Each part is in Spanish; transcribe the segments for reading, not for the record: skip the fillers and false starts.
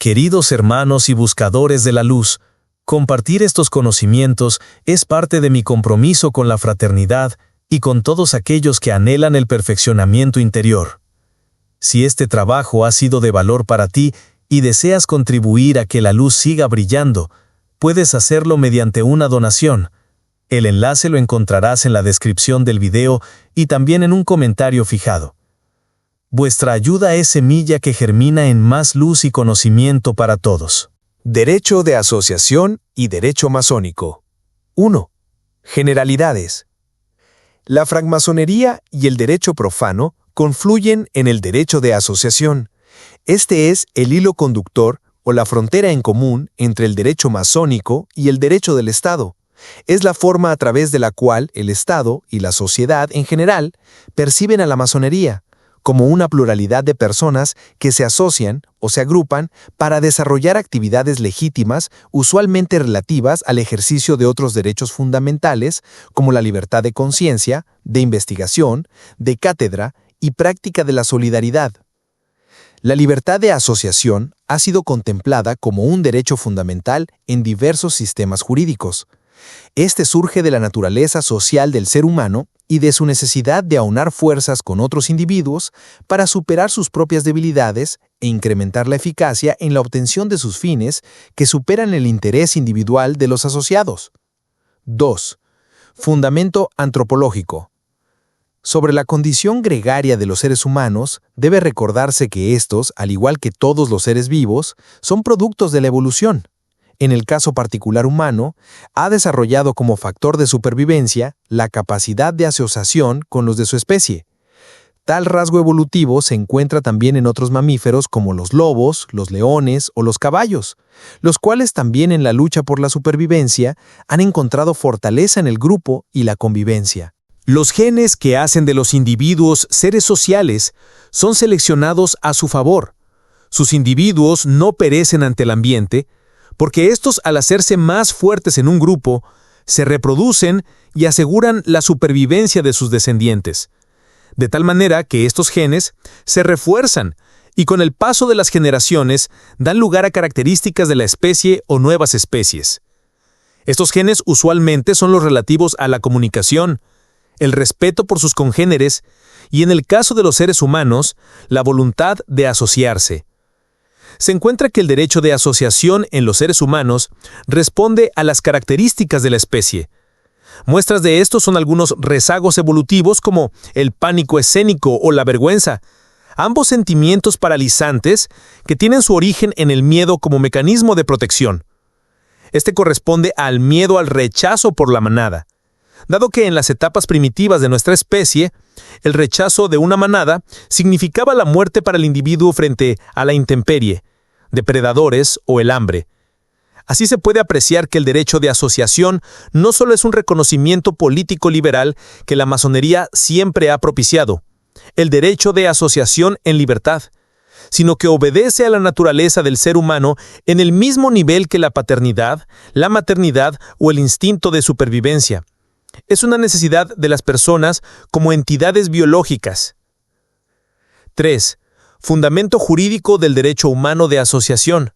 Queridos hermanos y buscadores de la luz, compartir estos conocimientos es parte de mi compromiso con la fraternidad y con todos aquellos que anhelan el perfeccionamiento interior. Si este trabajo ha sido de valor para ti y deseas contribuir a que la luz siga brillando, puedes hacerlo mediante una donación. El enlace lo encontrarás en la descripción del video y también en un comentario fijado. Vuestra ayuda es semilla que germina en más luz y conocimiento para todos. Derecho de asociación y derecho masónico. 1. Generalidades. La francmasonería y el derecho profano confluyen en el derecho de asociación. Este es el hilo conductor o la frontera en común entre el derecho masónico y el derecho del Estado. Es la forma a través de la cual el Estado y la sociedad en general perciben a la masonería como una pluralidad de personas que se asocian o se agrupan para desarrollar actividades legítimas, usualmente relativas al ejercicio de otros derechos fundamentales como la libertad de conciencia, de investigación, de cátedra y práctica de la solidaridad. La libertad de asociación ha sido contemplada como un derecho fundamental en diversos sistemas jurídicos. Este surge de la naturaleza social del ser humano y de su necesidad de aunar fuerzas con otros individuos para superar sus propias debilidades e incrementar la eficacia en la obtención de sus fines que superan el interés individual de los asociados. 2. Fundamento antropológico. Sobre la condición gregaria de los seres humanos, debe recordarse que estos, al igual que todos los seres vivos, son productos de la evolución. En el caso particular humano, ha desarrollado como factor de supervivencia la capacidad de asociación con los de su especie. Tal rasgo evolutivo se encuentra también en otros mamíferos como los lobos, los leones o los caballos, los cuales también en la lucha por la supervivencia han encontrado fortaleza en el grupo y la convivencia. Los genes que hacen de los individuos seres sociales son seleccionados a su favor. Sus individuos no perecen ante el ambiente, porque estos, al hacerse más fuertes en un grupo, se reproducen y aseguran la supervivencia de sus descendientes. De tal manera que estos genes se refuerzan y con el paso de las generaciones dan lugar a características de la especie o nuevas especies. Estos genes usualmente son los relativos a la comunicación, el respeto por sus congéneres y, en el caso de los seres humanos, la voluntad de asociarse. Se encuentra que el derecho de asociación en los seres humanos responde a las características de la especie. Muestras de esto son algunos rezagos evolutivos como el pánico escénico o la vergüenza, ambos sentimientos paralizantes que tienen su origen en el miedo como mecanismo de protección. Este corresponde al miedo al rechazo por la manada. Dado que en las etapas primitivas de nuestra especie, el rechazo de una manada significaba la muerte para el individuo frente a la intemperie, depredadores o el hambre. Así se puede apreciar que el derecho de asociación no solo es un reconocimiento político liberal que la masonería siempre ha propiciado, el derecho de asociación en libertad, sino que obedece a la naturaleza del ser humano en el mismo nivel que la paternidad, la maternidad o el instinto de supervivencia. Es una necesidad de las personas como entidades biológicas. 3. Fundamento jurídico del derecho humano de asociación.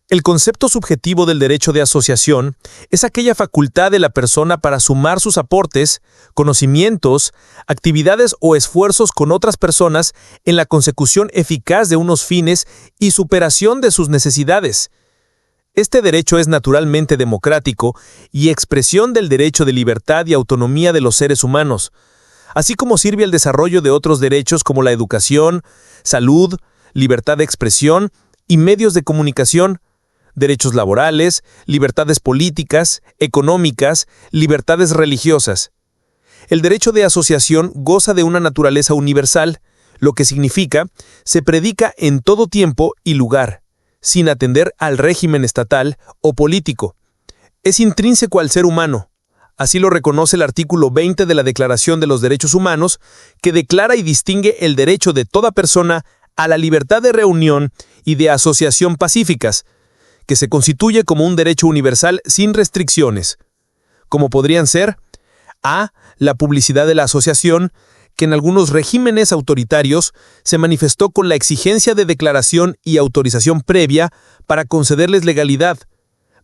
El concepto subjetivo del derecho de asociación es aquella facultad de la persona para sumar sus aportes, conocimientos, actividades o esfuerzos con otras personas en la consecución eficaz de unos fines y superación de sus necesidades. Este derecho es naturalmente democrático y expresión del derecho de libertad y autonomía de los seres humanos, así como sirve al desarrollo de otros derechos como la educación, salud, libertad de expresión y medios de comunicación, derechos laborales, libertades políticas, económicas, libertades religiosas. El derecho de asociación goza de una naturaleza universal, lo que significa se predica en todo tiempo y lugar, sin atender al régimen estatal o político. Es intrínseco al ser humano. Así lo reconoce el artículo 20 de la Declaración de los Derechos Humanos, que declara y distingue el derecho de toda persona a la libertad de reunión y de asociación pacíficas, que se constituye como un derecho universal sin restricciones, como podrían ser: a. La publicidad de la asociación, que en algunos regímenes autoritarios se manifestó con la exigencia de declaración y autorización previa para concederles legalidad.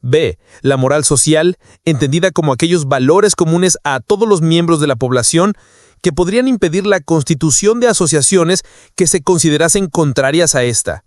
B. La moral social, entendida como aquellos valores comunes a todos los miembros de la población que podrían impedir la constitución de asociaciones que se considerasen contrarias a esta.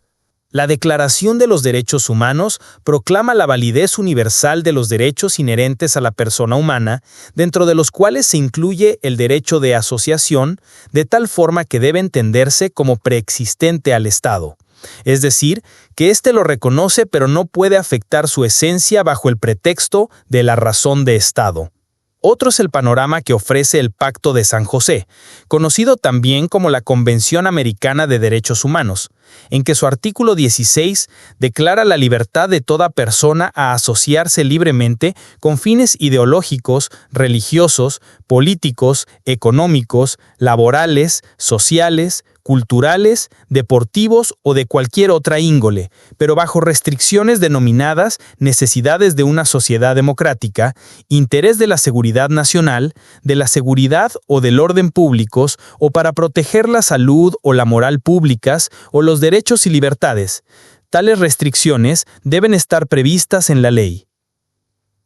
La Declaración de los Derechos Humanos proclama la validez universal de los derechos inherentes a la persona humana, dentro de los cuales se incluye el derecho de asociación, de tal forma que debe entenderse como preexistente al Estado. Es decir, que éste lo reconoce pero no puede afectar su esencia bajo el pretexto de la razón de Estado. Otro es el panorama que ofrece el Pacto de San José, conocido también como la Convención Americana de Derechos Humanos, en que su artículo 16 declara la libertad de toda persona a asociarse libremente con fines ideológicos, religiosos, políticos, económicos, laborales, sociales, culturales, deportivos o de cualquier otra índole, pero bajo restricciones denominadas necesidades de una sociedad democrática, interés de la seguridad nacional, de la seguridad o del orden públicos, o para proteger la salud o la moral públicas o los derechos y libertades. Tales restricciones deben estar previstas en la ley.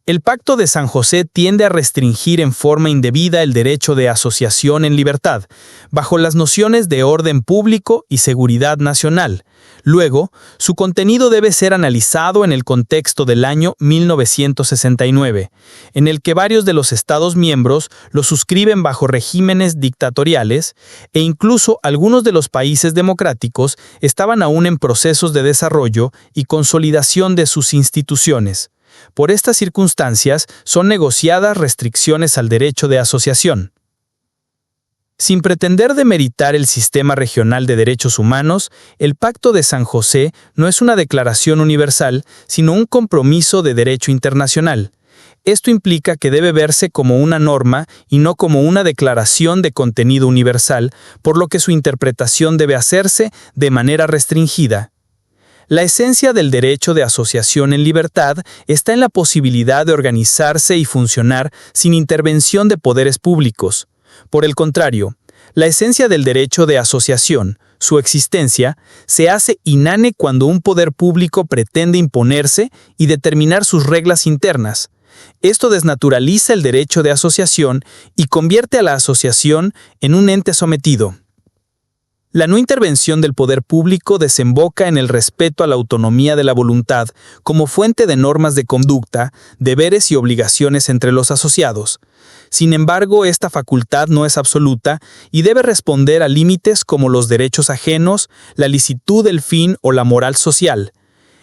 El Pacto de San José tiende a restringir en forma indebida el derecho de asociación en libertad, bajo las nociones de orden público y seguridad nacional. Luego, su contenido debe ser analizado en el contexto del año 1969, en el que varios de los Estados miembros lo suscriben bajo regímenes dictatoriales, e incluso algunos de los países democráticos estaban aún en procesos de desarrollo y consolidación de sus instituciones. Por estas circunstancias, son negociadas restricciones al derecho de asociación. Sin pretender demeritar el sistema regional de derechos humanos, el Pacto de San José no es una declaración universal, sino un compromiso de derecho internacional. Esto implica que debe verse como una norma y no como una declaración de contenido universal, por lo que su interpretación debe hacerse de manera restringida. La esencia del derecho de asociación en libertad está en la posibilidad de organizarse y funcionar sin intervención de poderes públicos. Por el contrario, la esencia del derecho de asociación, su existencia, se hace inane cuando un poder público pretende imponerse y determinar sus reglas internas. Esto desnaturaliza el derecho de asociación y convierte a la asociación en un ente sometido. La no intervención del poder público desemboca en el respeto a la autonomía de la voluntad como fuente de normas de conducta, deberes y obligaciones entre los asociados. Sin embargo, esta facultad no es absoluta y debe responder a límites como los derechos ajenos, la licitud del fin o la moral social.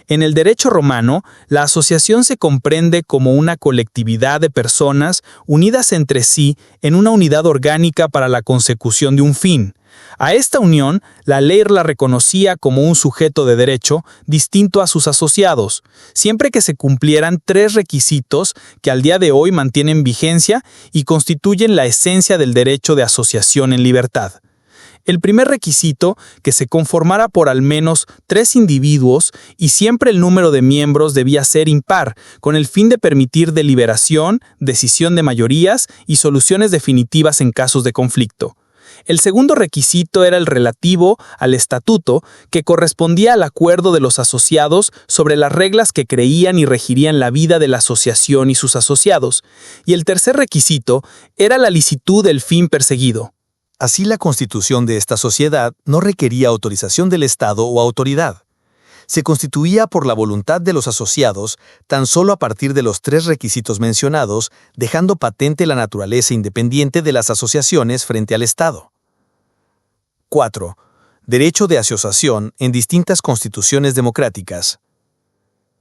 En el derecho romano, la asociación se comprende como una colectividad de personas unidas entre sí en una unidad orgánica para la consecución de un fin. A esta unión, la ley la reconocía como un sujeto de derecho distinto a sus asociados, siempre que se cumplieran 3 requisitos que al día de hoy mantienen vigencia y constituyen la esencia del derecho de asociación en libertad. El primer requisito, que se conformara por al menos 3 individuos y siempre el número de miembros debía ser impar, con el fin de permitir deliberación, decisión de mayorías y soluciones definitivas en casos de conflicto. El segundo requisito era el relativo al estatuto, que correspondía al acuerdo de los asociados sobre las reglas que creían y regirían la vida de la asociación y sus asociados. Y el tercer requisito era la licitud del fin perseguido. Así, la constitución de esta sociedad no requería autorización del Estado o autoridad. Se constituía por la voluntad de los asociados tan solo a partir de los 3 requisitos mencionados, dejando patente la naturaleza independiente de las asociaciones frente al Estado. 4. Derecho de asociación en distintas constituciones democráticas.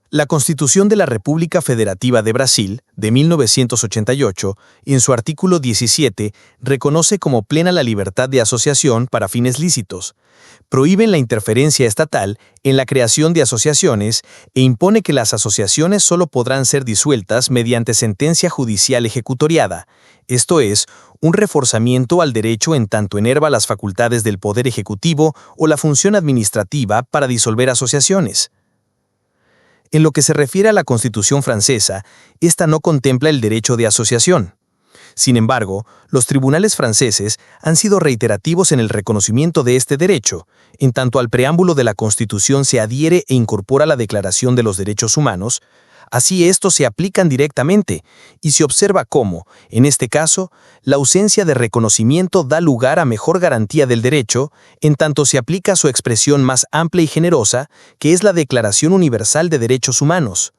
La Constitución de la República Federativa de Brasil, de 1988, en su artículo 17, reconoce como plena la libertad de asociación para fines lícitos, prohíben la interferencia estatal en la creación de asociaciones e impone que las asociaciones solo podrán ser disueltas mediante sentencia judicial ejecutoriada, esto es, un reforzamiento al derecho en tanto enerva las facultades del Poder Ejecutivo o la función administrativa para disolver asociaciones. En lo que se refiere a la Constitución francesa, esta no contempla el derecho de asociación. Sin embargo, los tribunales franceses han sido reiterativos en el reconocimiento de este derecho, en tanto al preámbulo de la Constitución se adhiere e incorpora la Declaración de los Derechos Humanos, así estos se aplican directamente, y se observa cómo, en este caso, la ausencia de reconocimiento da lugar a mejor garantía del derecho, en tanto se aplica su expresión más amplia y generosa, que es la Declaración Universal de Derechos Humanos.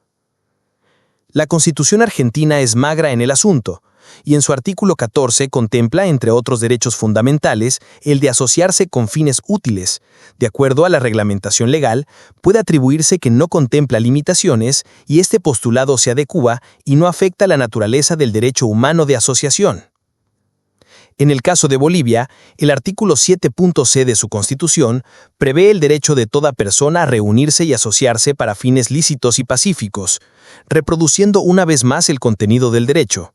La Constitución argentina es magra en el asunto, y en su artículo 14 contempla, entre otros derechos fundamentales, el de asociarse con fines útiles. De acuerdo a la reglamentación legal, puede atribuirse que no contempla limitaciones y este postulado se adecúa y no afecta la naturaleza del derecho humano de asociación. En el caso de Bolivia, el artículo 7.c de su Constitución prevé el derecho de toda persona a reunirse y asociarse para fines lícitos y pacíficos, reproduciendo una vez más el contenido del derecho.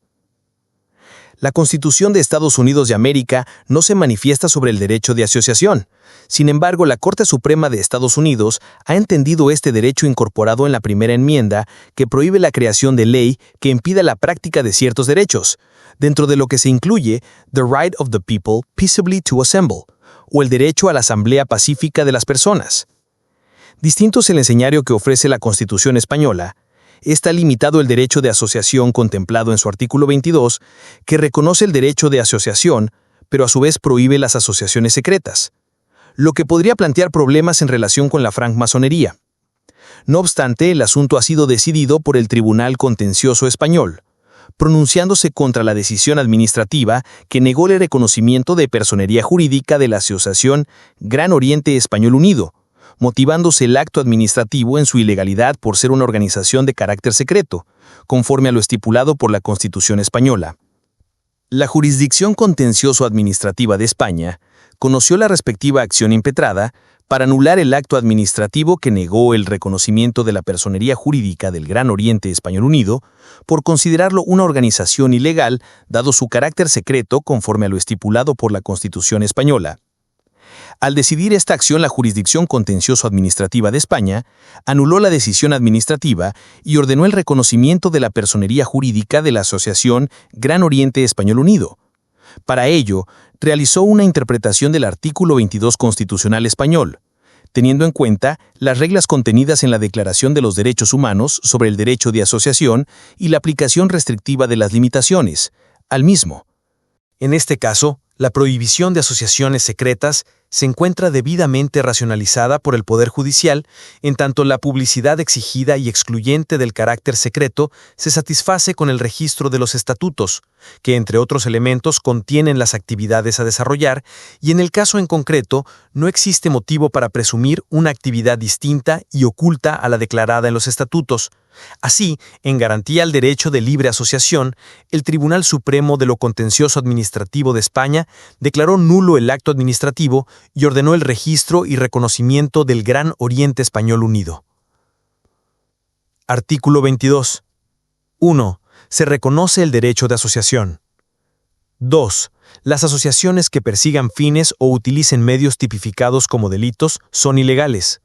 La Constitución de Estados Unidos de América no se manifiesta sobre el derecho de asociación. Sin embargo, la Corte Suprema de Estados Unidos ha entendido este derecho incorporado en la primera enmienda que prohíbe la creación de ley que impida la práctica de ciertos derechos, dentro de lo que se incluye the right of the people peaceably to assemble, o el derecho a la asamblea pacífica de las personas. Distinto es el enseñario que ofrece la Constitución española. Está limitado el derecho de asociación contemplado en su artículo 22, que reconoce el derecho de asociación, pero a su vez prohíbe las asociaciones secretas, lo que podría plantear problemas en relación con la francmasonería. No obstante, el asunto ha sido decidido por el Tribunal Contencioso Español, pronunciándose contra la decisión administrativa que negó el reconocimiento de personería jurídica de la Asociación Gran Oriente Español Unido, motivándose el acto administrativo en su ilegalidad por ser una organización de carácter secreto, conforme a lo estipulado por la Constitución española. La Jurisdicción Contencioso-Administrativa de España conoció la respectiva acción impetrada para anular el acto administrativo que negó el reconocimiento de la personería jurídica del Gran Oriente Español Unido por considerarlo una organización ilegal dado su carácter secreto conforme a lo estipulado por la Constitución española. Al decidir esta acción, la Jurisdicción Contencioso-Administrativa de España anuló la decisión administrativa y ordenó el reconocimiento de la personería jurídica de la Asociación Gran Oriente Español Unido. Para ello, realizó una interpretación del artículo 22 constitucional español, teniendo en cuenta las reglas contenidas en la Declaración de los Derechos Humanos sobre el derecho de asociación y la aplicación restrictiva de las limitaciones al mismo. En este caso, la prohibición de asociaciones secretas se encuentra debidamente racionalizada por el Poder Judicial, en tanto la publicidad exigida y excluyente del carácter secreto se satisface con el registro de los estatutos, que entre otros elementos contienen las actividades a desarrollar, y en el caso en concreto no existe motivo para presumir una actividad distinta y oculta a la declarada en los estatutos. Así, en garantía al derecho de libre asociación, el Tribunal Supremo de lo Contencioso Administrativo de España declaró nulo el acto administrativo y ordenó el registro y reconocimiento del Gran Oriente Español Unido. Artículo 22. 1. Se reconoce el derecho de asociación. 2. Las asociaciones que persigan fines o utilicen medios tipificados como delitos son ilegales.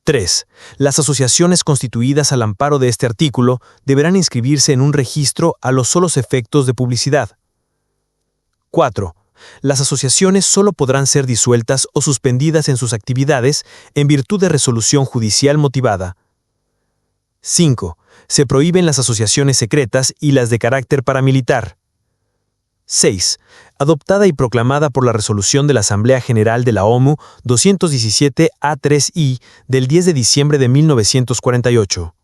3. Las asociaciones constituidas al amparo de este artículo deberán inscribirse en un registro a los solos efectos de publicidad. 4. Las asociaciones solo podrán ser disueltas o suspendidas en sus actividades en virtud de resolución judicial motivada. 5. Se prohíben las asociaciones secretas y las de carácter paramilitar. 6. Adoptada y proclamada por la resolución de la Asamblea General de la ONU 217 A3I del 10 de diciembre de 1948.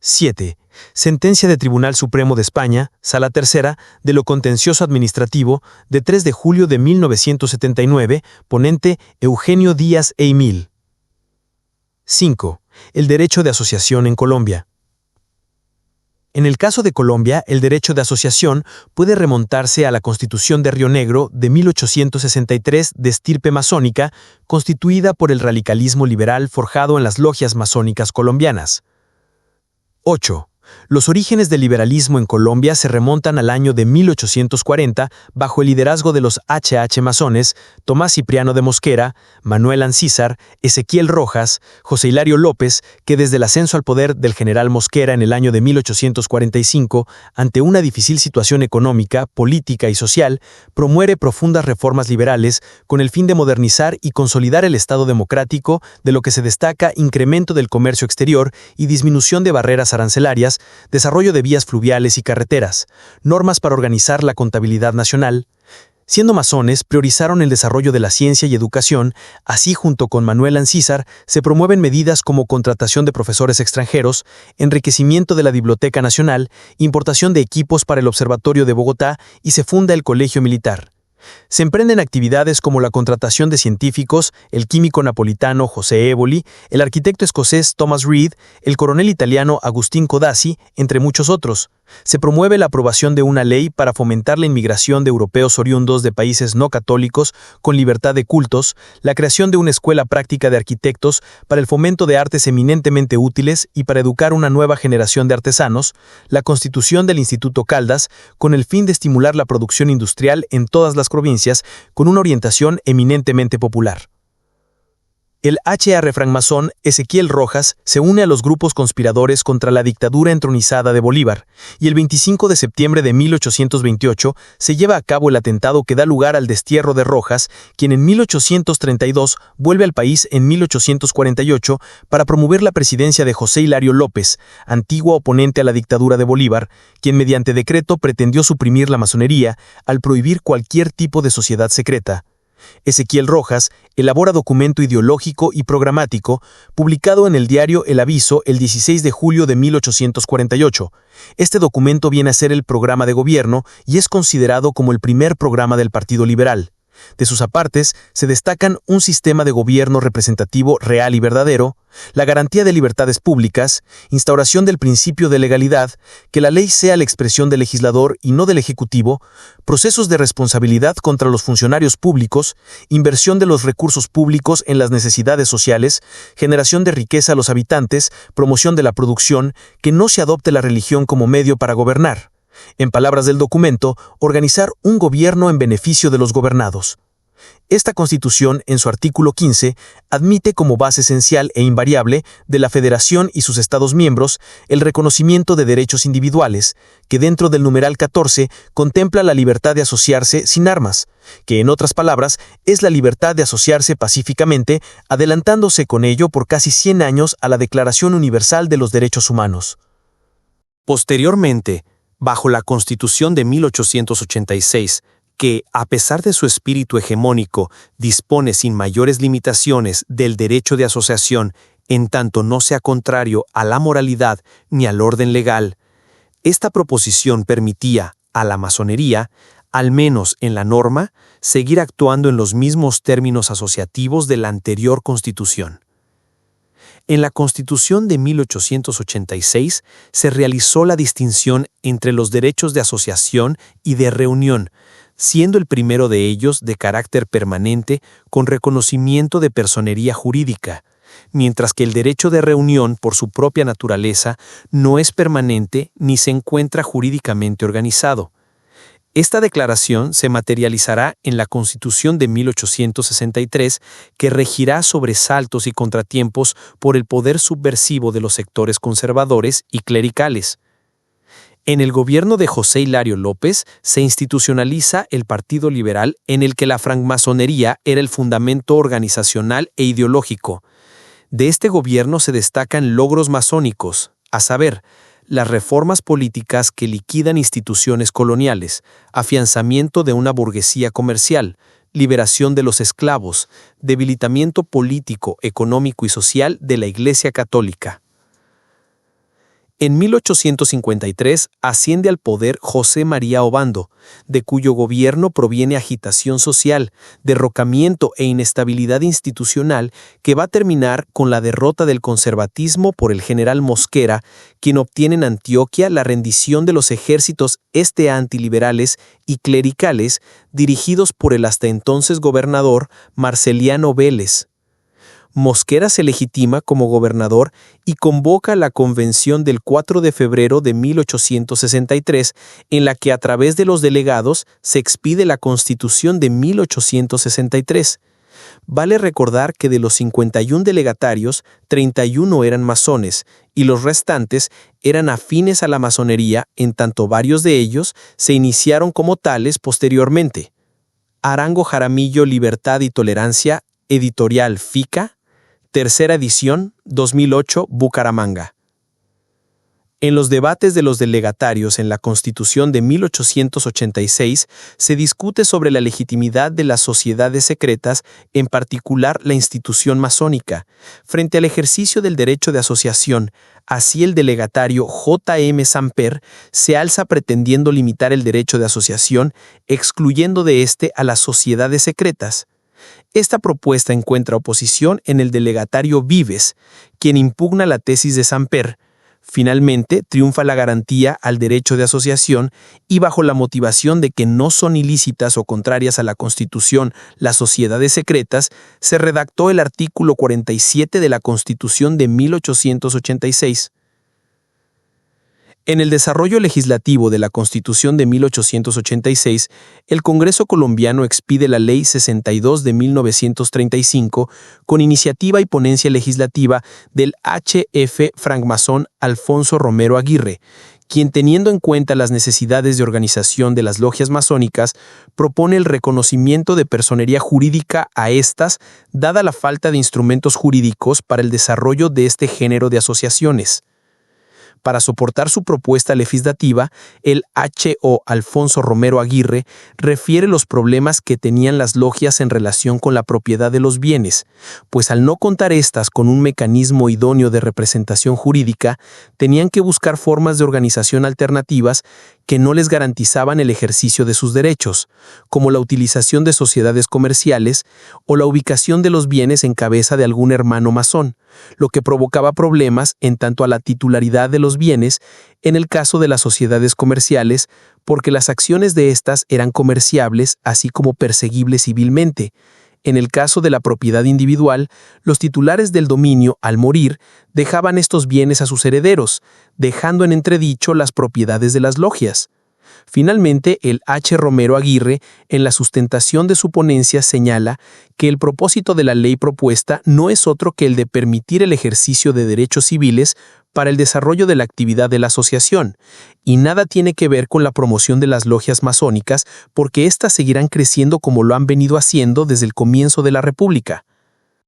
7. Sentencia de Tribunal Supremo de España, Sala Tercera, de lo Contencioso Administrativo, de 3 de julio de 1979, ponente Eugenio Díaz Eimil. 5. El derecho de asociación en Colombia. En el caso de Colombia, el derecho de asociación puede remontarse a la Constitución de Río Negro de 1863 de estirpe masónica, constituida por el radicalismo liberal forjado en las logias masónicas colombianas. 8. Los orígenes del liberalismo en Colombia se remontan al año de 1840 bajo el liderazgo de los H.H. masones, Tomás Cipriano de Mosquera, Manuel Ancísar, Ezequiel Rojas, José Hilario López, que desde el ascenso al poder del general Mosquera en el año de 1845, ante una difícil situación económica, política y social, promueve profundas reformas liberales con el fin de modernizar y consolidar el Estado democrático, de lo que se destaca incremento del comercio exterior y disminución de barreras arancelarias, desarrollo de vías fluviales y carreteras, normas para organizar la contabilidad nacional. Siendo masones, priorizaron el desarrollo de la ciencia y educación, así junto con Manuel Ancísar se promueven medidas como contratación de profesores extranjeros, enriquecimiento de la Biblioteca Nacional, importación de equipos para el Observatorio de Bogotá y se funda el Colegio Militar. Se emprenden actividades como la contratación de científicos, el químico napolitano José Éboli, el arquitecto escocés Thomas Reid, el coronel italiano Agustín Codazzi, entre muchos otros. Se promueve la aprobación de una ley para fomentar la inmigración de europeos oriundos de países no católicos con libertad de cultos, la creación de una escuela práctica de arquitectos para el fomento de artes eminentemente útiles y para educar una nueva generación de artesanos, la constitución del Instituto Caldas con el fin de estimular la producción industrial en todas las provincias con una orientación eminentemente popular. El H.R. francmasón Ezequiel Rojas se une a los grupos conspiradores contra la dictadura entronizada de Bolívar, y el 25 de septiembre de 1828 se lleva a cabo el atentado que da lugar al destierro de Rojas, quien en 1832 vuelve al país en 1848 para promover la presidencia de José Hilario López, antiguo oponente a la dictadura de Bolívar, quien mediante decreto pretendió suprimir la masonería al prohibir cualquier tipo de sociedad secreta. Ezequiel Rojas elabora documento ideológico y programático publicado en el diario El Aviso el 16 de julio de 1848. Este documento viene a ser el programa de gobierno y es considerado como el primer programa del Partido Liberal. De sus apartes se destacan un sistema de gobierno representativo real y verdadero, la garantía de libertades públicas, instauración del principio de legalidad, que la ley sea la expresión del legislador y no del ejecutivo, procesos de responsabilidad contra los funcionarios públicos, inversión de los recursos públicos en las necesidades sociales, generación de riqueza a los habitantes, promoción de la producción, que no se adopte la religión como medio para gobernar. En palabras del documento, organizar un gobierno en beneficio de los gobernados. Esta Constitución, en su artículo 15, admite como base esencial e invariable de la Federación y sus Estados miembros el reconocimiento de derechos individuales, que dentro del numeral 14 contempla la libertad de asociarse sin armas, que en otras palabras es la libertad de asociarse pacíficamente, adelantándose con ello por casi 100 años a la Declaración Universal de los Derechos Humanos. Posteriormente, bajo la Constitución de 1886, que, a pesar de su espíritu hegemónico, dispone sin mayores limitaciones del derecho de asociación, en tanto no sea contrario a la moralidad ni al orden legal, esta proposición permitía a la masonería, al menos en la norma, seguir actuando en los mismos términos asociativos de la anterior Constitución. En la Constitución de 1886 se realizó la distinción entre los derechos de asociación y de reunión, siendo el primero de ellos de carácter permanente con reconocimiento de personería jurídica, mientras que el derecho de reunión, por su propia naturaleza, no es permanente ni se encuentra jurídicamente organizado. Esta declaración se materializará en la Constitución de 1863, que regirá sobresaltos y contratiempos por el poder subversivo de los sectores conservadores y clericales. En el gobierno de José Hilario López se institucionaliza el Partido Liberal, en el que la francmasonería era el fundamento organizacional e ideológico. De este gobierno se destacan logros masónicos, a saber, las reformas políticas que liquidan instituciones coloniales, afianzamiento de una burguesía comercial, liberación de los esclavos, debilitamiento político, económico y social de la Iglesia Católica. En 1853 asciende al poder José María Obando, de cuyo gobierno proviene agitación social, derrocamiento e inestabilidad institucional que va a terminar con la derrota del conservatismo por el general Mosquera, quien obtiene en Antioquia la rendición de los ejércitos antiliberales y clericales dirigidos por el hasta entonces gobernador Marceliano Vélez. Mosquera se legitima como gobernador y convoca la Convención del 4 de febrero de 1863, en la que a través de los delegados se expide la Constitución de 1863. Vale recordar que de los 51 delegatarios, 31 eran masones y los restantes eran afines a la masonería, en tanto varios de ellos se iniciaron como tales posteriormente. Arango Jaramillo, Libertad y Tolerancia, editorial FICA, tercera edición, 2008, Bucaramanga. En los debates de los delegatarios en la Constitución de 1886 se discute sobre la legitimidad de las sociedades secretas, en particular la institución masónica, frente al ejercicio del derecho de asociación. Así el delegatario J.M. Samper se alza pretendiendo limitar el derecho de asociación, excluyendo de éste a las sociedades secretas. Esta propuesta encuentra oposición en el delegatario Vives, quien impugna la tesis de Samper. Finalmente, triunfa la garantía al derecho de asociación y bajo la motivación de que no son ilícitas o contrarias a la Constitución las sociedades secretas, se redactó el artículo 47 de la Constitución de 1886. En el desarrollo legislativo de la Constitución de 1886, el Congreso colombiano expide la Ley 62 de 1935 con iniciativa y ponencia legislativa del H.F. francmasón Alfonso Romero Aguirre, quien, teniendo en cuenta las necesidades de organización de las logias masónicas, propone el reconocimiento de personería jurídica a estas, dada la falta de instrumentos jurídicos para el desarrollo de este género de asociaciones. Para soportar su propuesta legislativa, el H.O. Alfonso Romero Aguirre refiere los problemas que tenían las logias en relación con la propiedad de los bienes, pues al no contar estas con un mecanismo idóneo de representación jurídica, tenían que buscar formas de organización alternativas que no les garantizaban el ejercicio de sus derechos, como la utilización de sociedades comerciales o la ubicación de los bienes en cabeza de algún hermano masón, lo que provocaba problemas en tanto a la titularidad de los bienes en el caso de las sociedades comerciales, porque las acciones de estas eran comerciables así como perseguibles civilmente. En el caso de la propiedad individual, los titulares del dominio, al morir, dejaban estos bienes a sus herederos, dejando en entredicho las propiedades de las logias. Finalmente, el H. Romero Aguirre, en la sustentación de su ponencia, señala que el propósito de la ley propuesta no es otro que el de permitir el ejercicio de derechos civiles para el desarrollo de la actividad de la asociación, y nada tiene que ver con la promoción de las logias masónicas, porque éstas seguirán creciendo como lo han venido haciendo desde el comienzo de la República.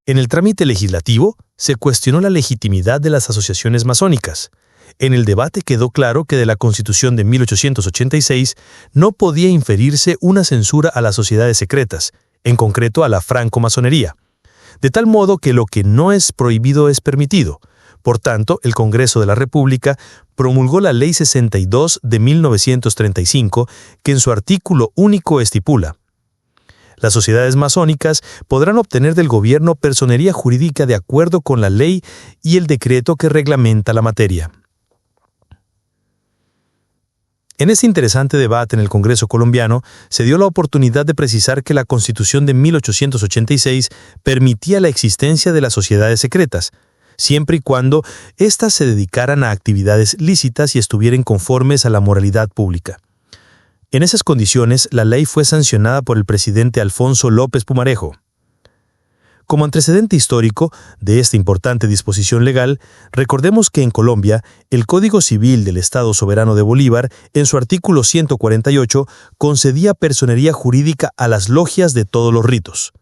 En el trámite legislativo, se cuestionó la legitimidad de las asociaciones masónicas. En el debate quedó claro que de la Constitución de 1886 no podía inferirse una censura a las sociedades secretas, en concreto a la francomasonería, de tal modo que lo que no es prohibido es permitido. Por tanto, el Congreso de la República promulgó la Ley 62 de 1935, que en su artículo único estipula: las sociedades masónicas podrán obtener del gobierno personería jurídica de acuerdo con la ley y el decreto que reglamenta la materia. En este interesante debate en el Congreso colombiano, se dio la oportunidad de precisar que la Constitución de 1886 permitía la existencia de las sociedades secretas, siempre y cuando éstas se dedicaran a actividades lícitas y estuvieran conformes a la moralidad pública. En esas condiciones, la ley fue sancionada por el presidente Alfonso López Pumarejo. Como antecedente histórico de esta importante disposición legal, recordemos que en Colombia, el Código Civil del Estado Soberano de Bolívar, en su artículo 148, concedía personería jurídica a las logias de todos los ritos,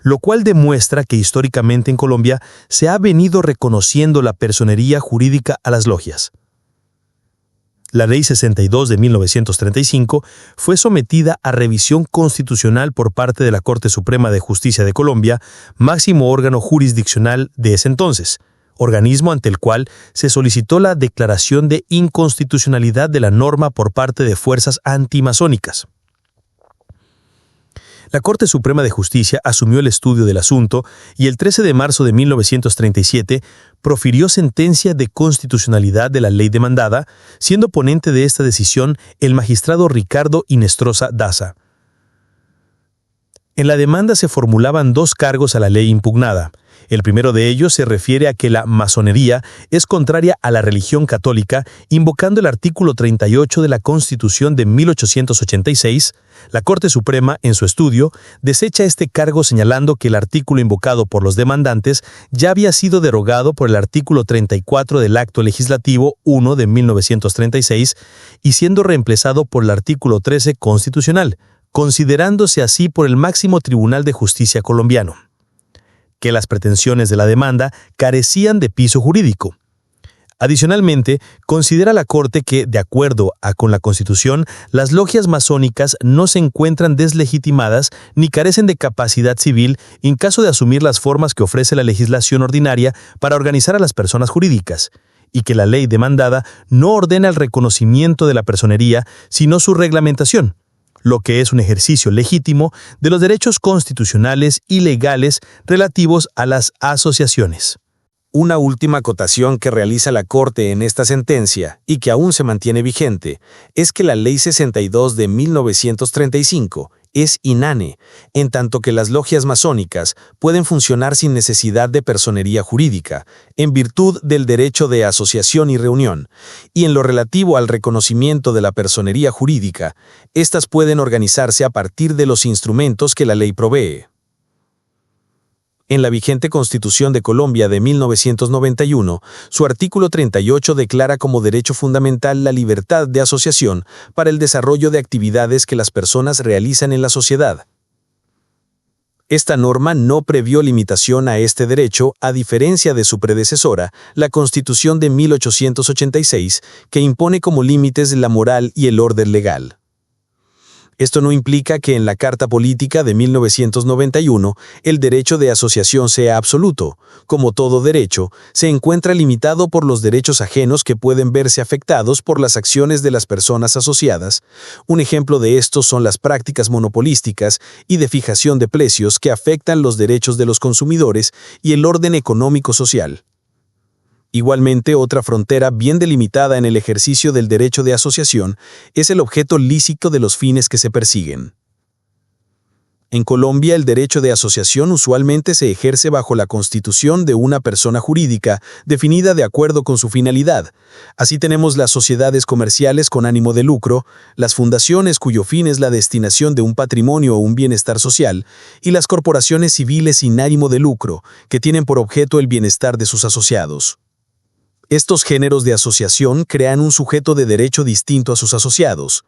lo cual demuestra que históricamente en Colombia se ha venido reconociendo la personería jurídica a las logias. La Ley 62 de 1935 fue sometida a revisión constitucional por parte de la Corte Suprema de Justicia de Colombia, máximo órgano jurisdiccional de ese entonces, organismo ante el cual se solicitó la declaración de inconstitucionalidad de la norma por parte de fuerzas antimasónicas. La Corte Suprema de Justicia asumió el estudio del asunto y el 13 de marzo de 1937 profirió sentencia de constitucionalidad de la ley demandada, siendo ponente de esta decisión el magistrado Ricardo Inestrosa Daza. En la demanda se formulaban dos cargos a la ley impugnada. El primero de ellos se refiere a que la masonería es contraria a la religión católica, invocando el artículo 38 de la Constitución de 1886. La Corte Suprema, en su estudio, desecha este cargo señalando que el artículo invocado por los demandantes ya había sido derogado por el artículo 34 del Acto Legislativo 1 de 1936 y siendo reemplazado por el artículo 13 constitucional, considerándose así por el máximo Tribunal de Justicia colombiano que las pretensiones de la demanda carecían de piso jurídico. Adicionalmente, considera la Corte que, de acuerdo con la Constitución, las logias masónicas no se encuentran deslegitimadas ni carecen de capacidad civil en caso de asumir las formas que ofrece la legislación ordinaria para organizar a las personas jurídicas, y que la ley demandada no ordena el reconocimiento de la personería, sino su reglamentación, lo que es un ejercicio legítimo de los derechos constitucionales y legales relativos a las asociaciones. Una última acotación que realiza la Corte en esta sentencia, y que aún se mantiene vigente, es que la Ley 62 de 1935 es inane, en tanto que las logias masónicas pueden funcionar sin necesidad de personería jurídica, en virtud del derecho de asociación y reunión, y en lo relativo al reconocimiento de la personería jurídica, éstas pueden organizarse a partir de los instrumentos que la ley provee. En la vigente Constitución de Colombia de 1991, su artículo 38 declara como derecho fundamental la libertad de asociación para el desarrollo de actividades que las personas realizan en la sociedad. Esta norma no previó limitación a este derecho, a diferencia de su predecesora, la Constitución de 1886, que impone como límites la moral y el orden legal. Esto no implica que en la Carta Política de 1991 el derecho de asociación sea absoluto. Como todo derecho, se encuentra limitado por los derechos ajenos que pueden verse afectados por las acciones de las personas asociadas. Un ejemplo de esto son las prácticas monopolísticas y de fijación de precios que afectan los derechos de los consumidores y el orden económico-social. Igualmente, otra frontera bien delimitada en el ejercicio del derecho de asociación es el objeto lícito de los fines que se persiguen. En Colombia, el derecho de asociación usualmente se ejerce bajo la constitución de una persona jurídica, definida de acuerdo con su finalidad. Así tenemos las sociedades comerciales con ánimo de lucro, las fundaciones cuyo fin es la destinación de un patrimonio o un bienestar social, y las corporaciones civiles sin ánimo de lucro, que tienen por objeto el bienestar de sus asociados. Estos géneros de asociación crean un sujeto de derecho distinto a sus asociados.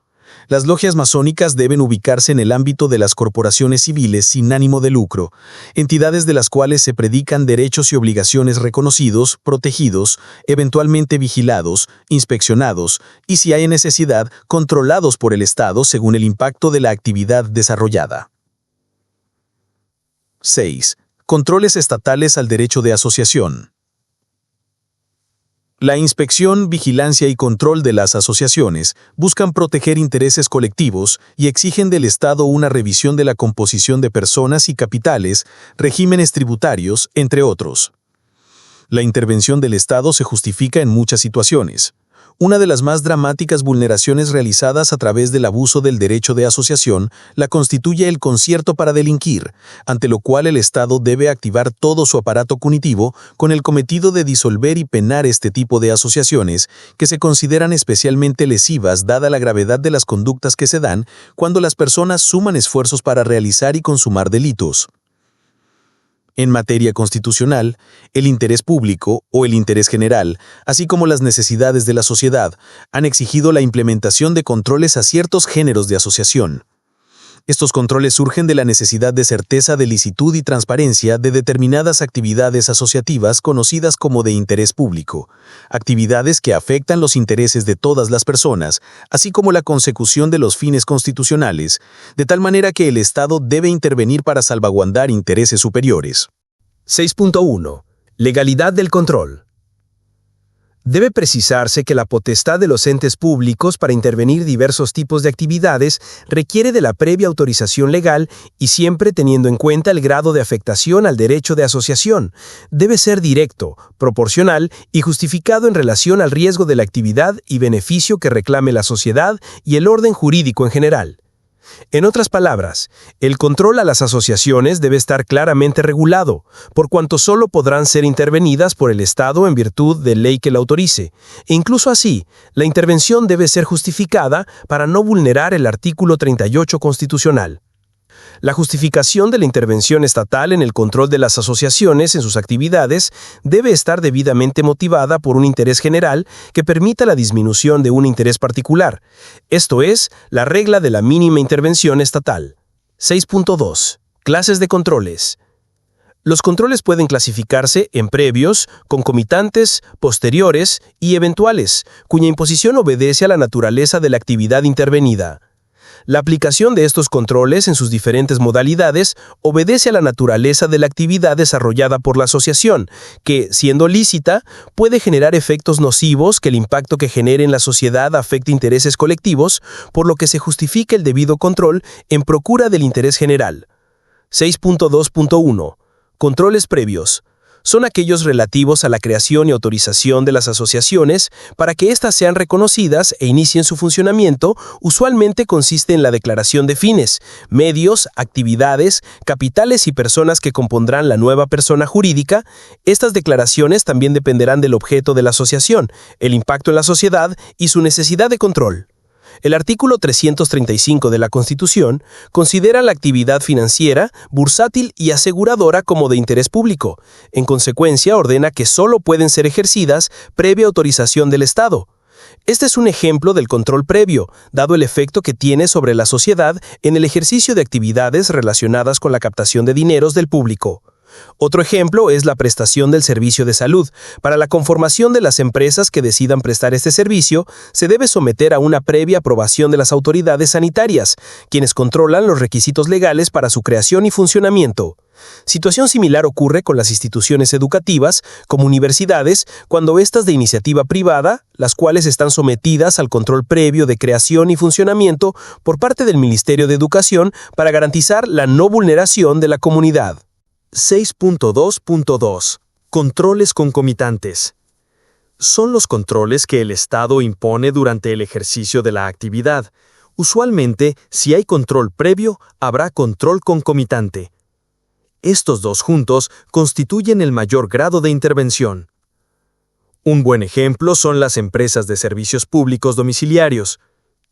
Las logias masónicas deben ubicarse en el ámbito de las corporaciones civiles sin ánimo de lucro, entidades de las cuales se predican derechos y obligaciones reconocidos, protegidos, eventualmente vigilados, inspeccionados y, si hay necesidad, controlados por el Estado según el impacto de la actividad desarrollada. 6. Controles estatales al derecho de asociación. La inspección, vigilancia y control de las asociaciones buscan proteger intereses colectivos y exigen del Estado una revisión de la composición de personas y capitales, regímenes tributarios, entre otros. La intervención del Estado se justifica en muchas situaciones. Una de las más dramáticas vulneraciones realizadas a través del abuso del derecho de asociación la constituye el concierto para delinquir, ante lo cual el Estado debe activar todo su aparato punitivo con el cometido de disolver y penar este tipo de asociaciones que se consideran especialmente lesivas dada la gravedad de las conductas que se dan cuando las personas suman esfuerzos para realizar y consumar delitos. En materia constitucional, el interés público o el interés general, así como las necesidades de la sociedad, han exigido la implementación de controles a ciertos géneros de asociación. Estos controles surgen de la necesidad de certeza de licitud y transparencia de determinadas actividades asociativas conocidas como de interés público, actividades que afectan los intereses de todas las personas, así como la consecución de los fines constitucionales, de tal manera que el Estado debe intervenir para salvaguardar intereses superiores. 6.1. Legalidad del control. Debe precisarse que la potestad de los entes públicos para intervenir diversos tipos de actividades requiere de la previa autorización legal y siempre teniendo en cuenta el grado de afectación al derecho de asociación. Debe ser directo, proporcional y justificado en relación al riesgo de la actividad y beneficio que reclame la sociedad y el orden jurídico en general. En otras palabras, el control a las asociaciones debe estar claramente regulado, por cuanto solo podrán ser intervenidas por el Estado en virtud de ley que la autorice. E incluso así, la intervención debe ser justificada para no vulnerar el artículo 38 constitucional. La justificación de la intervención estatal en el control de las asociaciones en sus actividades debe estar debidamente motivada por un interés general que permita la disminución de un interés particular. Esto es, la regla de la mínima intervención estatal. 6.2. Clases de controles. Los controles pueden clasificarse en previos, concomitantes, posteriores y eventuales, cuya imposición obedece a la naturaleza de la actividad intervenida. La aplicación de estos controles en sus diferentes modalidades obedece a la naturaleza de la actividad desarrollada por la asociación, que, siendo lícita, puede generar efectos nocivos que el impacto que genere en la sociedad afecte intereses colectivos, por lo que se justifica el debido control en procura del interés general. 6.2.1. Controles previos. Son aquellos relativos a la creación y autorización de las asociaciones para que éstas sean reconocidas e inicien su funcionamiento. Usualmente consiste en la declaración de fines, medios, actividades, capitales y personas que compondrán la nueva persona jurídica. Estas declaraciones también dependerán del objeto de la asociación, el impacto en la sociedad y su necesidad de control. El artículo 335 de la Constitución considera la actividad financiera, bursátil y aseguradora como de interés público. En consecuencia, ordena que solo pueden ser ejercidas previa autorización del Estado. Este es un ejemplo del control previo, dado el efecto que tiene sobre la sociedad en el ejercicio de actividades relacionadas con la captación de dineros del público. Otro ejemplo es la prestación del servicio de salud. Para la conformación de las empresas que decidan prestar este servicio, se debe someter a una previa aprobación de las autoridades sanitarias, quienes controlan los requisitos legales para su creación y funcionamiento. Situación similar ocurre con las instituciones educativas, como universidades, cuando éstas de iniciativa privada, las cuales están sometidas al control previo de creación y funcionamiento por parte del Ministerio de Educación para garantizar la no vulneración de la comunidad. 6.2.2. Controles concomitantes. Son los controles que el Estado impone durante el ejercicio de la actividad. Usualmente, si hay control previo, habrá control concomitante. Estos dos juntos constituyen el mayor grado de intervención. Un buen ejemplo son las empresas de servicios públicos domiciliarios,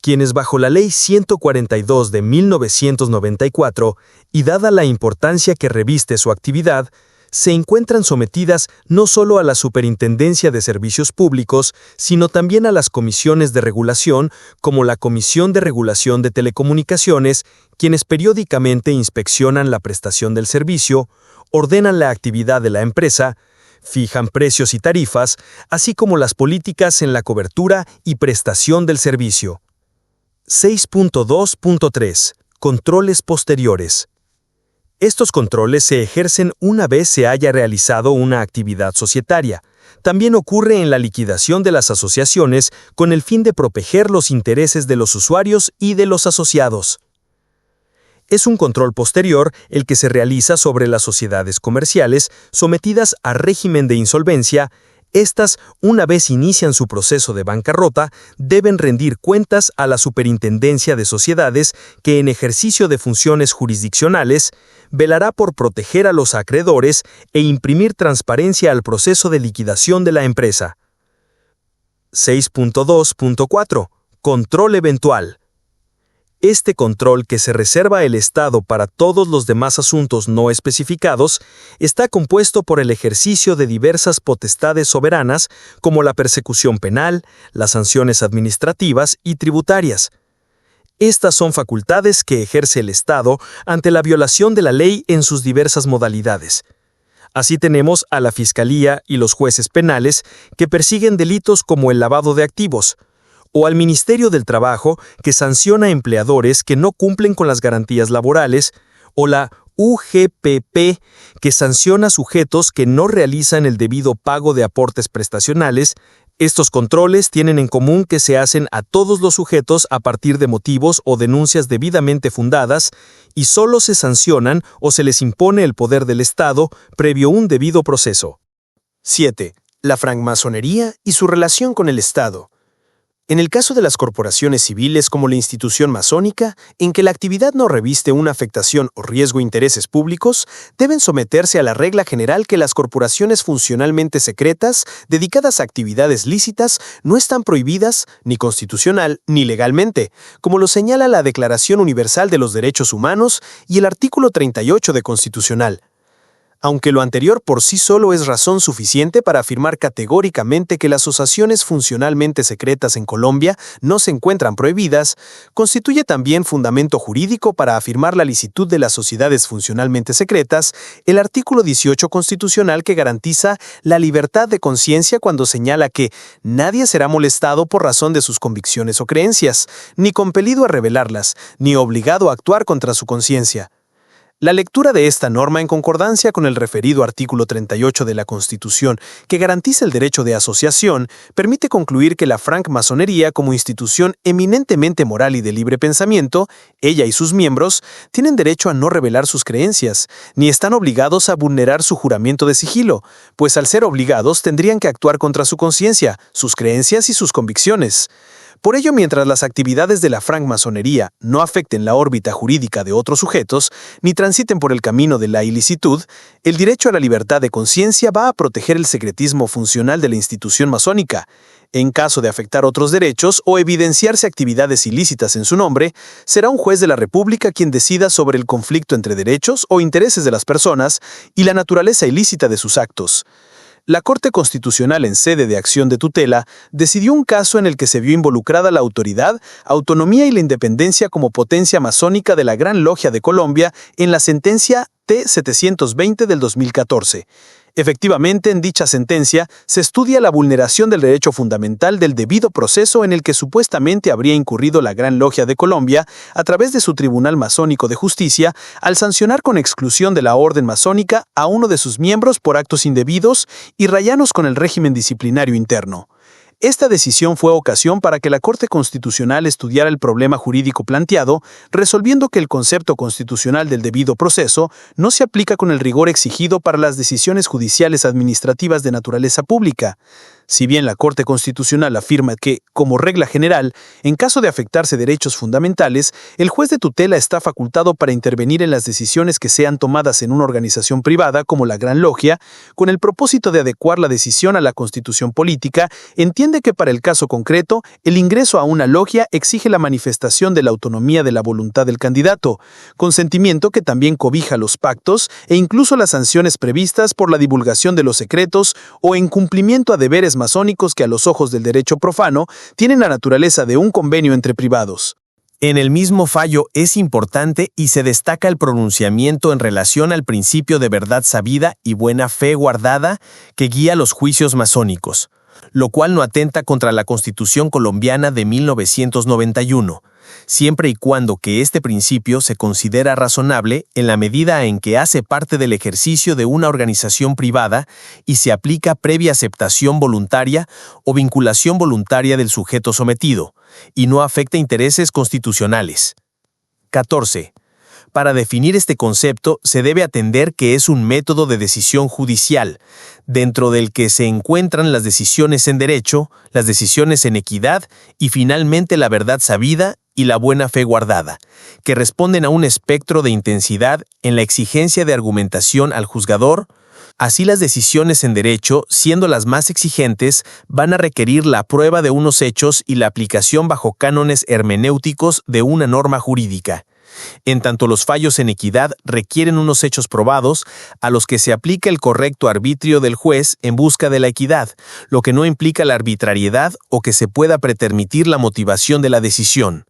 quienes bajo la Ley 142 de 1994, y dada la importancia que reviste su actividad, se encuentran sometidas no solo a la Superintendencia de Servicios Públicos, sino también a las comisiones de regulación, como la Comisión de Regulación de Telecomunicaciones, quienes periódicamente inspeccionan la prestación del servicio, ordenan la actividad de la empresa, fijan precios y tarifas, así como las políticas en la cobertura y prestación del servicio. 6.2.3. Controles posteriores. Estos controles se ejercen una vez se haya realizado una actividad societaria. También ocurre en la liquidación de las asociaciones con el fin de proteger los intereses de los usuarios y de los asociados. Es un control posterior el que se realiza sobre las sociedades comerciales sometidas a régimen de insolvencia. Estas, una vez inician su proceso de bancarrota, deben rendir cuentas a la Superintendencia de Sociedades que, en ejercicio de funciones jurisdiccionales, velará por proteger a los acreedores e imprimir transparencia al proceso de liquidación de la empresa. 6.2.4. Control eventual. Este control, que se reserva el Estado para todos los demás asuntos no especificados, está compuesto por el ejercicio de diversas potestades soberanas, como la persecución penal, las sanciones administrativas y tributarias. Estas son facultades que ejerce el Estado ante la violación de la ley en sus diversas modalidades. Así tenemos a la Fiscalía y los jueces penales que persiguen delitos como el lavado de activos, o al Ministerio del Trabajo, que sanciona a empleadores que no cumplen con las garantías laborales, o la UGPP, que sanciona a sujetos que no realizan el debido pago de aportes prestacionales. Estos controles tienen en común que se hacen a todos los sujetos a partir de motivos o denuncias debidamente fundadas y solo se sancionan o se les impone el poder del Estado previo un debido proceso. 7. La francmasonería y su relación con el Estado. En el caso de las corporaciones civiles como la institución masónica, en que la actividad no reviste una afectación o riesgo a intereses públicos, deben someterse a la regla general que las corporaciones funcionalmente secretas, dedicadas a actividades lícitas, no están prohibidas, ni constitucional ni legalmente, como lo señala la Declaración Universal de los Derechos Humanos y el artículo 38 de Constitucional. Aunque lo anterior por sí solo es razón suficiente para afirmar categóricamente que las asociaciones funcionalmente secretas en Colombia no se encuentran prohibidas, constituye también fundamento jurídico para afirmar la licitud de las sociedades funcionalmente secretas el artículo 18 constitucional que garantiza la libertad de conciencia cuando señala que nadie será molestado por razón de sus convicciones o creencias, ni compelido a revelarlas, ni obligado a actuar contra su conciencia. La lectura de esta norma en concordancia con el referido artículo 38 de la Constitución, que garantiza el derecho de asociación, permite concluir que la francmasonería como institución eminentemente moral y de libre pensamiento, ella y sus miembros, tienen derecho a no revelar sus creencias, ni están obligados a vulnerar su juramento de sigilo, pues al ser obligados tendrían que actuar contra su conciencia, sus creencias y sus convicciones. Por ello, mientras las actividades de la francmasonería no afecten la órbita jurídica de otros sujetos, ni transiten por el camino de la ilicitud, el derecho a la libertad de conciencia va a proteger el secretismo funcional de la institución masónica. En caso de afectar otros derechos o evidenciarse actividades ilícitas en su nombre, será un juez de la República quien decida sobre el conflicto entre derechos o intereses de las personas y la naturaleza ilícita de sus actos. La Corte Constitucional en sede de acción de tutela decidió un caso en el que se vio involucrada la autoridad, autonomía y la independencia como potencia masónica de la Gran Logia de Colombia en la sentencia T-720 del 2014. Efectivamente, en dicha sentencia se estudia la vulneración del derecho fundamental del debido proceso en el que supuestamente habría incurrido la Gran Logia de Colombia a través de su Tribunal Masónico de Justicia al sancionar con exclusión de la orden masónica a uno de sus miembros por actos indebidos y rayanos con el régimen disciplinario interno. Esta decisión fue ocasión para que la Corte Constitucional estudiara el problema jurídico planteado, resolviendo que el concepto constitucional del debido proceso no se aplica con el rigor exigido para las decisiones judiciales administrativas de naturaleza pública. Si bien la Corte Constitucional afirma que, como regla general, en caso de afectarse derechos fundamentales, el juez de tutela está facultado para intervenir en las decisiones que sean tomadas en una organización privada como la Gran Logia, con el propósito de adecuar la decisión a la Constitución política, entiende que para el caso concreto, el ingreso a una logia exige la manifestación de la autonomía de la voluntad del candidato, consentimiento que también cobija los pactos e incluso las sanciones previstas por la divulgación de los secretos o incumplimiento a deberes masónicos que a los ojos del derecho profano tienen la naturaleza de un convenio entre privados. En el mismo fallo es importante y se destaca el pronunciamiento en relación al principio de verdad sabida y buena fe guardada que guía los juicios masónicos, lo cual no atenta contra la Constitución colombiana de 1991, siempre y cuando que este principio se considera razonable en la medida en que hace parte del ejercicio de una organización privada y se aplica previa aceptación voluntaria o vinculación voluntaria del sujeto sometido, y no afecta intereses constitucionales. 14. Para definir este concepto se debe atender que es un método de decisión judicial, dentro del que se encuentran las decisiones en derecho, las decisiones en equidad y finalmente la verdad sabida y la buena fe guardada, que responden a un espectro de intensidad en la exigencia de argumentación al juzgador. Así las decisiones en derecho, siendo las más exigentes, van a requerir la prueba de unos hechos y la aplicación bajo cánones hermenéuticos de una norma jurídica. En tanto los fallos en equidad requieren unos hechos probados a los que se aplica el correcto arbitrio del juez en busca de la equidad, lo que no implica la arbitrariedad o que se pueda pretermitir la motivación de la decisión.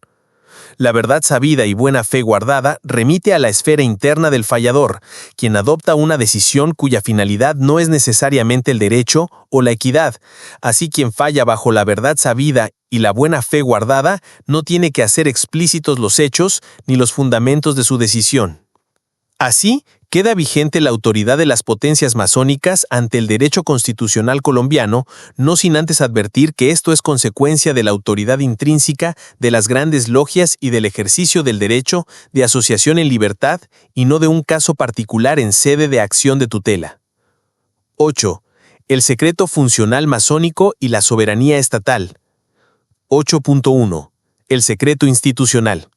La verdad sabida y buena fe guardada remite a la esfera interna del fallador, quien adopta una decisión cuya finalidad no es necesariamente el derecho o la equidad. Así quien falla bajo la verdad sabida y la buena fe guardada no tiene que hacer explícitos los hechos ni los fundamentos de su decisión. Así, queda vigente la autoridad de las potencias masónicas ante el derecho constitucional colombiano, no sin antes advertir que esto es consecuencia de la autoridad intrínseca de las grandes logias y del ejercicio del derecho de asociación en libertad y no de un caso particular en sede de acción de tutela. 8. El secreto funcional masónico y la soberanía estatal. 8.1. El secreto institucional.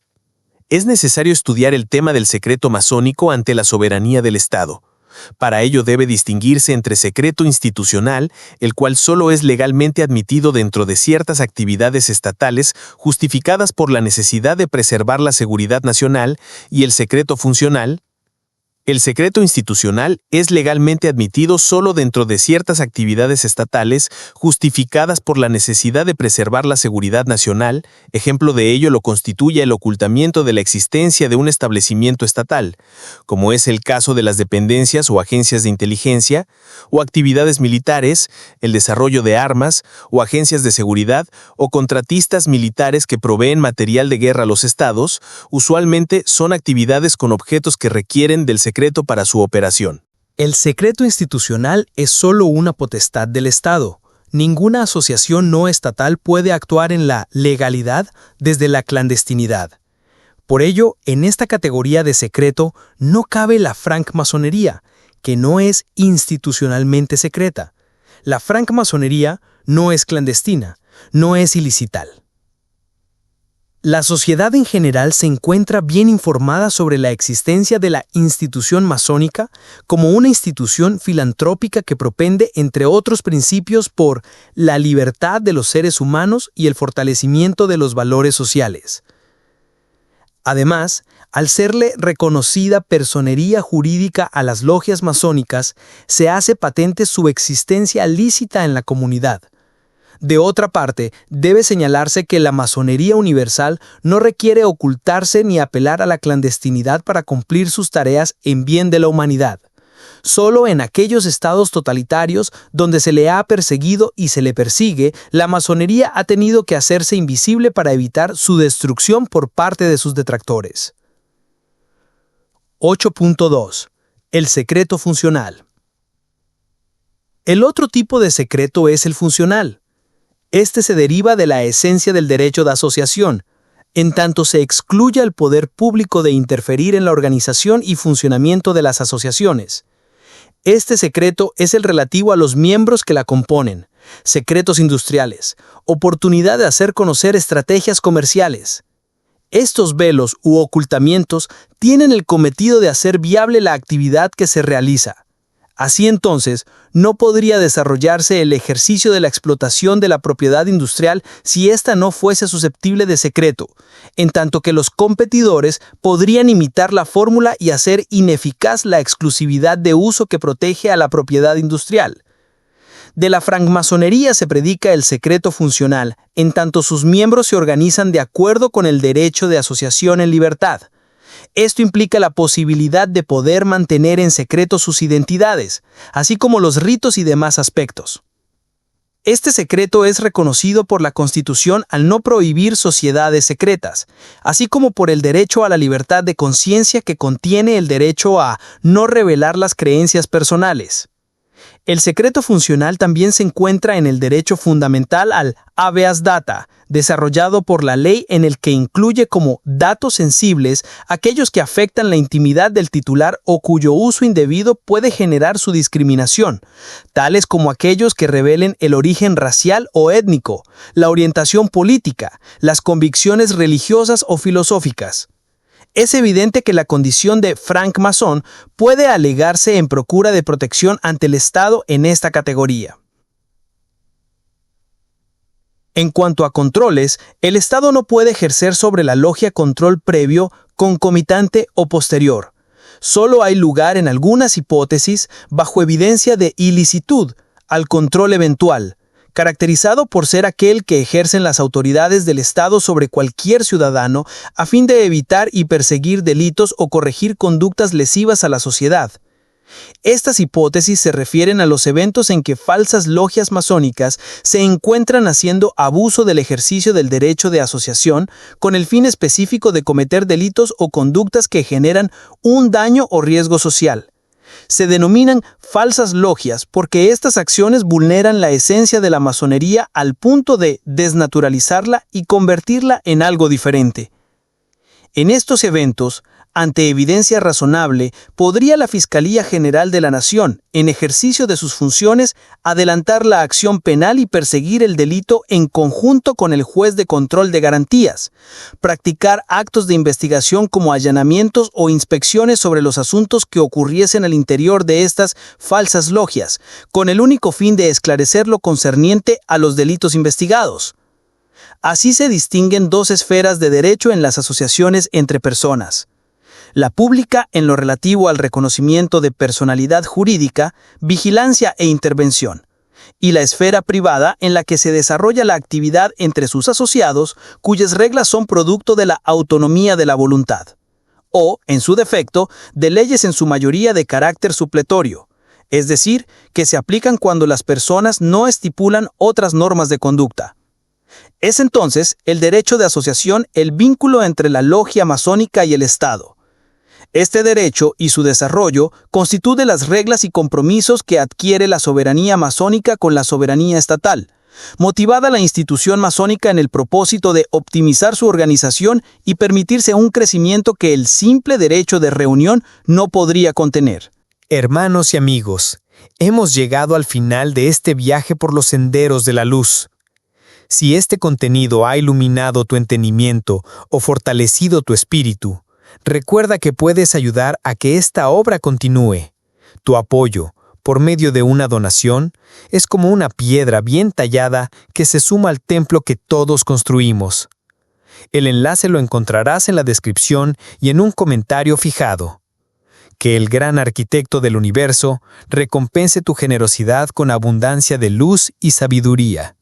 Es necesario estudiar el tema del secreto masónico ante la soberanía del Estado. Para ello debe distinguirse entre secreto institucional, el cual solo es legalmente admitido dentro de ciertas actividades estatales justificadas por la necesidad de preservar la seguridad nacional, y el secreto funcional. El secreto institucional es legalmente admitido solo dentro de ciertas actividades estatales justificadas por la necesidad de preservar la seguridad nacional. Ejemplo de ello lo constituye el ocultamiento de la existencia de un establecimiento estatal, como es el caso de las dependencias o agencias de inteligencia, o actividades militares, el desarrollo de armas, o agencias de seguridad, o contratistas militares que proveen material de guerra a los estados. Usualmente son actividades con objetos que requieren del secreto para su operación. El secreto institucional es solo una potestad del Estado. Ninguna asociación no estatal puede actuar en la legalidad desde la clandestinidad. Por ello, en esta categoría de secreto no cabe la francmasonería, que no es institucionalmente secreta. La francmasonería no es clandestina, no es ilicital. La sociedad en general se encuentra bien informada sobre la existencia de la institución masónica como una institución filantrópica que propende, entre otros principios, por la libertad de los seres humanos y el fortalecimiento de los valores sociales. Además, al serle reconocida personería jurídica a las logias masónicas, se hace patente su existencia lícita en la comunidad. De otra parte, debe señalarse que la masonería universal no requiere ocultarse ni apelar a la clandestinidad para cumplir sus tareas en bien de la humanidad. Solo en aquellos estados totalitarios donde se le ha perseguido y se le persigue, la masonería ha tenido que hacerse invisible para evitar su destrucción por parte de sus detractores. 8.2. El secreto funcional. El otro tipo de secreto es el funcional. Este se deriva de la esencia del derecho de asociación, en tanto se excluye al poder público de interferir en la organización y funcionamiento de las asociaciones. Este secreto es el relativo a los miembros que la componen, secretos industriales, oportunidad de hacer conocer estrategias comerciales. Estos velos u ocultamientos tienen el cometido de hacer viable la actividad que se realiza. Así entonces, no podría desarrollarse el ejercicio de la explotación de la propiedad industrial si ésta no fuese susceptible de secreto, en tanto que los competidores podrían imitar la fórmula y hacer ineficaz la exclusividad de uso que protege a la propiedad industrial. De la francmasonería se predica el secreto funcional, en tanto sus miembros se organizan de acuerdo con el derecho de asociación en libertad. Esto implica la posibilidad de poder mantener en secreto sus identidades, así como los ritos y demás aspectos. Este secreto es reconocido por la Constitución al no prohibir sociedades secretas, así como por el derecho a la libertad de conciencia que contiene el derecho a no revelar las creencias personales. El secreto funcional también se encuentra en el derecho fundamental al habeas data, desarrollado por la ley, en el que incluye como datos sensibles aquellos que afectan la intimidad del titular o cuyo uso indebido puede generar su discriminación, tales como aquellos que revelen el origen racial o étnico, la orientación política, las convicciones religiosas o filosóficas. Es evidente que la condición de francmasón puede alegarse en procura de protección ante el Estado en esta categoría. En cuanto a controles, el Estado no puede ejercer sobre la logia control previo, concomitante o posterior. Solo hay lugar en algunas hipótesis, bajo evidencia de ilicitud, al control eventual, caracterizado por ser aquel que ejercen las autoridades del Estado sobre cualquier ciudadano a fin de evitar y perseguir delitos o corregir conductas lesivas a la sociedad. Estas hipótesis se refieren a los eventos en que falsas logias masónicas se encuentran haciendo abuso del ejercicio del derecho de asociación con el fin específico de cometer delitos o conductas que generan un daño o riesgo social. Se denominan falsas logias porque estas acciones vulneran la esencia de la masonería al punto de desnaturalizarla y convertirla en algo diferente. En estos eventos, ante evidencia razonable, podría la Fiscalía General de la Nación, en ejercicio de sus funciones, adelantar la acción penal y perseguir el delito en conjunto con el juez de control de garantías, practicar actos de investigación como allanamientos o inspecciones sobre los asuntos que ocurriesen al interior de estas falsas logias, con el único fin de esclarecer lo concerniente a los delitos investigados. Así se distinguen dos esferas de derecho en las asociaciones entre personas. La pública en lo relativo al reconocimiento de personalidad jurídica, vigilancia e intervención, y la esfera privada en la que se desarrolla la actividad entre sus asociados, cuyas reglas son producto de la autonomía de la voluntad, o, en su defecto, de leyes en su mayoría de carácter supletorio, es decir, que se aplican cuando las personas no estipulan otras normas de conducta. Es entonces el derecho de asociación el vínculo entre la logia masónica y el Estado. Este derecho y su desarrollo constituyen las reglas y compromisos que adquiere la soberanía masónica con la soberanía estatal, motivada la institución masónica en el propósito de optimizar su organización y permitirse un crecimiento que el simple derecho de reunión no podría contener. Hermanos y amigos, hemos llegado al final de este viaje por los senderos de la luz. Si este contenido ha iluminado tu entendimiento o fortalecido tu espíritu, recuerda que puedes ayudar a que esta obra continúe. Tu apoyo, por medio de una donación, es como una piedra bien tallada que se suma al templo que todos construimos. El enlace lo encontrarás en la descripción y en un comentario fijado. Que el gran arquitecto del universo recompense tu generosidad con abundancia de luz y sabiduría.